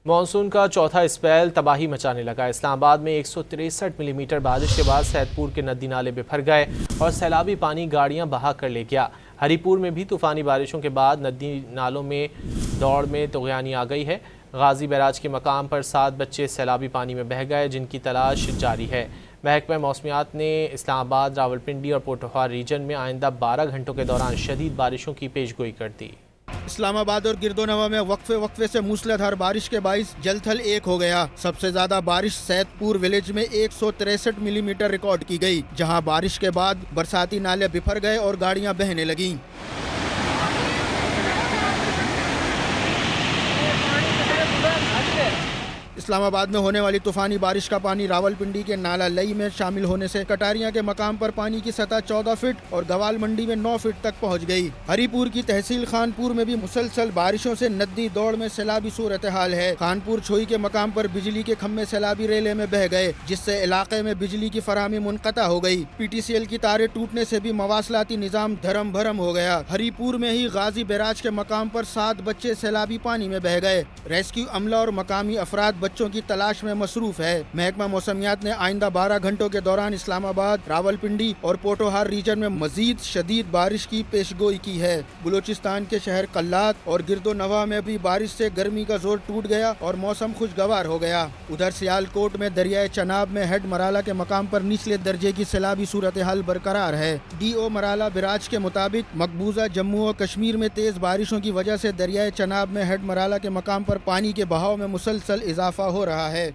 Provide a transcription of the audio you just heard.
Monsoon का चौथा spell तबाही मचाने लगा। इस्लामाबाद में 163 मिलीमीटर बारिश के बाद सैदपुर के नदी नाले बिफर गए और सैलाबी पानी गाड़ियां बहा कर ले गया। हरीपुर में भी तूफानी बारिशों के बाद नदी नालों में दौड़ में तुग़यानी आ गई है। गाजी बैराज के मकाम पर 7 बच्चे सैलाबी पानी में बह गए, जिनकी तलाश जारी है। महकमा मौसमियात ने इस्लामाबाद, रावलपिंडी और पोटोहार रीजन में आइंदा 12 घंटों के दौरान शदीद बारिशों की पेशगोई कर दी। इस्लामाबाद और गिरदोनवा में वक्फे से मूसलाधार बारिश के बाइस जलथल एक हो गया। सबसे ज्यादा बारिश सैदपुर विलेज में 163 मिलीमीटर रिकॉर्ड की गई, जहां बारिश के बाद बरसाती नाले बिफर गए और गाड़ियां बहने लगीं। इस्लामाबाद में होने वाली तूफानी बारिश का पानी रावलपिंडी के नाला लई में शामिल होने से कटारिया के मकाम पर पानी की सतह 14 फीट और गवाल मंडी में 9 फीट तक पहुंच गई। हरीपुर की तहसील खानपुर में भी मुसलसल बारिशों से नदी दौड़ में सैलाबी सूरत हाल है। खानपुर छोई के मकाम पर बिजली के खम्भे सैलाबी रेले में बह गए, जिससे इलाके में बिजली की फराहमी मुनक़ता हो गई। PTCL की तारें टूटने से भी मवासलाती निजाम धरम भरम हो गया। हरीपुर में ही गाजी बैराज के मकाम पर 7 बच्चे सैलाबी पानी में बह गए। रेस्क्यू अमला और मकामी अफराद बच्चों की तलाश में मसरूफ है। महकमा मौसमियात ने आइंदा 12 घंटों के दौरान इस्लामाबाद, रावलपिंडी और पोटोहार रीजन में मजीद शदीद बारिश की पेशगोई की है। बलूचिस्तान के शहर कल्लात और गिरदोनवा में भी बारिश से गर्मी का जोर टूट गया और मौसम खुशगवार हो गया। उधर सियालकोट में दरियाए चनाब में हेड मराला के मकाम पर निचले दर्जे की सैलाबी सूरत हाल बरकरार है। DO मराला बिराज के मुताबिक मकबूजा जम्मू और कश्मीर में तेज बारिशों की वजह से दरियाए चनाब में हेड मराला के मकाम पर पानी के बहाव में मुसलसल इजाफा हो रहा है।